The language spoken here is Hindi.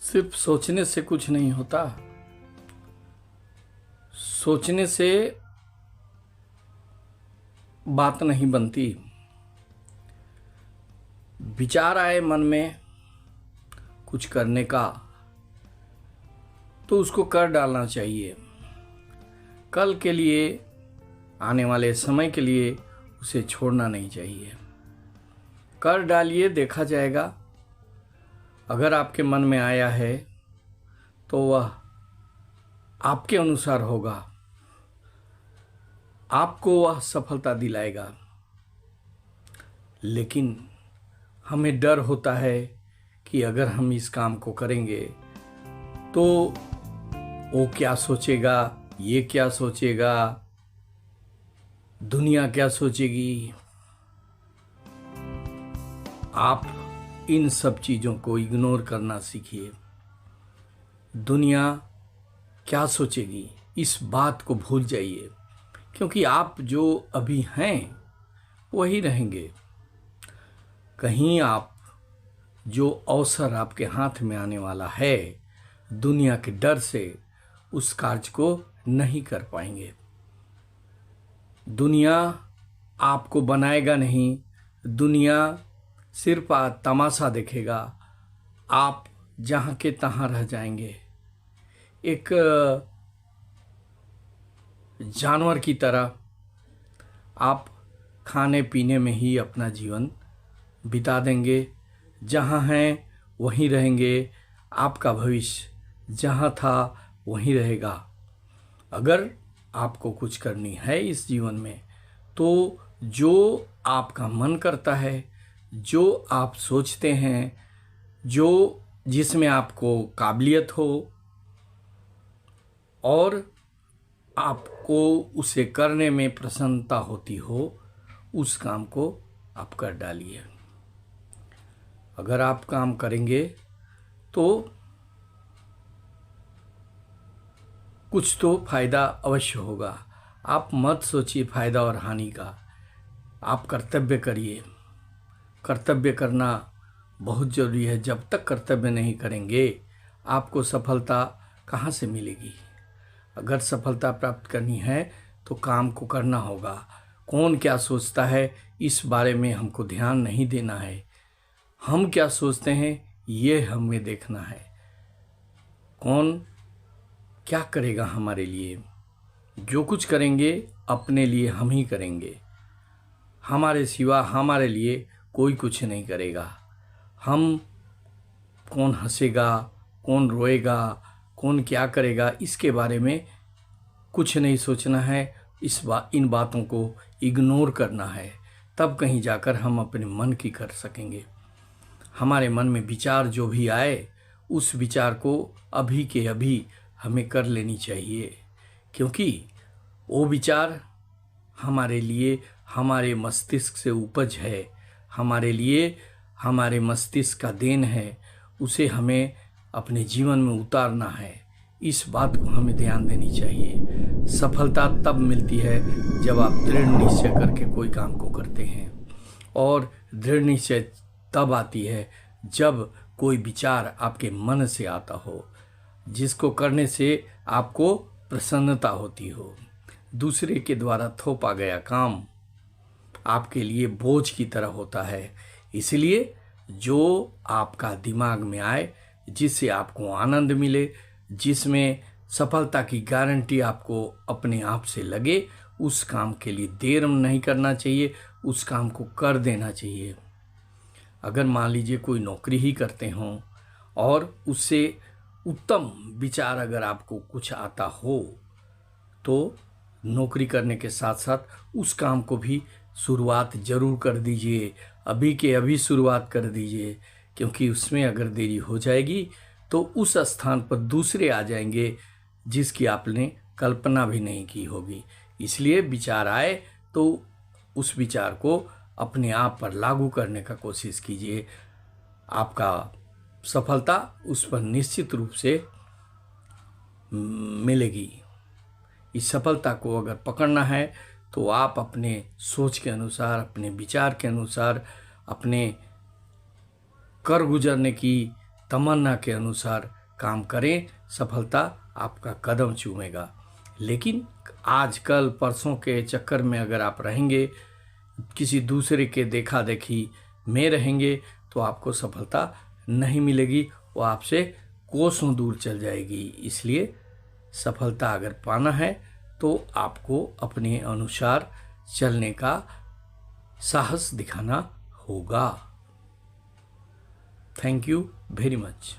सिर्फ सोचने से कुछ नहीं होता। सोचने से बात नहीं बनती। विचार आए मन में कुछ करने का तो उसको कर डालना चाहिए। कल के लिए, आने वाले समय के लिए उसे छोड़ना नहीं चाहिए। कर डालिए, देखा जाएगा। अगर आपके मन में आया है तो वह आपके अनुसार होगा, आपको वह सफलता दिलाएगा। लेकिन हमें डर होता है कि अगर हम इस काम को करेंगे तो वो क्या सोचेगा, ये क्या सोचेगा, दुनिया क्या सोचेगी। आप इन सब चीज़ों को इग्नोर करना सीखिए। दुनिया क्या सोचेगी, इस बात को भूल जाइए, क्योंकि आप जो अभी हैं वही रहेंगे। कहीं आप जो अवसर आपके हाथ में आने वाला है, दुनिया के डर से उस कार्य को नहीं कर पाएंगे। दुनिया आपको बनाएगा नहीं, दुनिया सिर्फ तमाशा देखेगा। आप जहाँ के तहाँ रह जाएंगे, एक जानवर की तरह आप खाने पीने में ही अपना जीवन बिता देंगे। जहाँ हैं वहीं रहेंगे। आपका भविष्य जहाँ था वहीं रहेगा। अगर आपको कुछ करनी है इस जीवन में तो जो आपका मन करता है, जो आप सोचते हैं, जो जिसमें आपको काबिलियत हो और आपको उसे करने में प्रसन्नता होती हो, उस काम को आप कर डालिए। अगर आप काम करेंगे तो कुछ तो फायदा अवश्य होगा। आप मत सोचिए फायदा और हानि का। आप कर्तव्य करिए। कर्तव्य करना बहुत ज़रूरी है। जब तक कर्तव्य नहीं करेंगे आपको सफलता कहाँ से मिलेगी। अगर सफलता प्राप्त करनी है तो काम को करना होगा। कौन क्या सोचता है इस बारे में हमको ध्यान नहीं देना है। हम क्या सोचते हैं ये हमें देखना है। कौन क्या करेगा हमारे लिए। जो कुछ करेंगे अपने लिए हम ही करेंगे। हमारे सिवा हमारे लिए कोई कुछ नहीं करेगा। हम कौन हंसेगा, कौन रोएगा, कौन क्या करेगा, इसके बारे में कुछ नहीं सोचना है। इन बातों को इग्नोर करना है। तब कहीं जाकर हम अपने मन की कर सकेंगे। हमारे मन में विचार जो भी आए उस विचार को अभी के अभी हमें कर लेनी चाहिए, क्योंकि वो विचार हमारे लिए हमारे मस्तिष्क से उपज है, हमारे लिए हमारे मस्तिष्क का देन है। उसे हमें अपने जीवन में उतारना है। इस बात को हमें ध्यान देनी चाहिए। सफलता तब मिलती है जब आप दृढ़ निश्चय करके कोई काम को करते हैं, और दृढ़ निश्चय तब आती है जब कोई विचार आपके मन से आता हो, जिसको करने से आपको प्रसन्नता होती हो। दूसरे के द्वारा थोपा गया काम आपके लिए बोझ की तरह होता है। इसलिए जो आपका दिमाग में आए, जिससे आपको आनंद मिले, जिसमें सफलता की गारंटी आपको अपने आप से लगे, उस काम के लिए देर नहीं करना चाहिए, उस काम को कर देना चाहिए। अगर मान लीजिए कोई नौकरी ही करते हों और उससे उत्तम विचार अगर आपको कुछ आता हो तो नौकरी करने के साथ साथ उस काम को भी शुरुआत ज़रूर कर दीजिए। अभी के अभी शुरुआत कर दीजिए, क्योंकि उसमें अगर देरी हो जाएगी तो उस स्थान पर दूसरे आ जाएंगे जिसकी आपने कल्पना भी नहीं की होगी। इसलिए विचार आए तो उस विचार को अपने आप पर लागू करने का कोशिश कीजिए। आपका सफलता उस पर निश्चित रूप से मिलेगी। इस सफलता को अगर पकड़ना है तो आप अपने सोच के अनुसार, अपने विचार के अनुसार, अपने कर गुजरने की तमन्ना के अनुसार काम करें, सफलता आपका कदम चूमेगा। लेकिन आजकल परसों के चक्कर में अगर आप रहेंगे, किसी दूसरे के देखा देखी में रहेंगे, तो आपको सफलता नहीं मिलेगी, वो आपसे कोसों दूर चल जाएगी। इसलिए सफलता अगर पाना है तो आपको अपने अनुसार चलने का साहस दिखाना होगा। Thank you very much.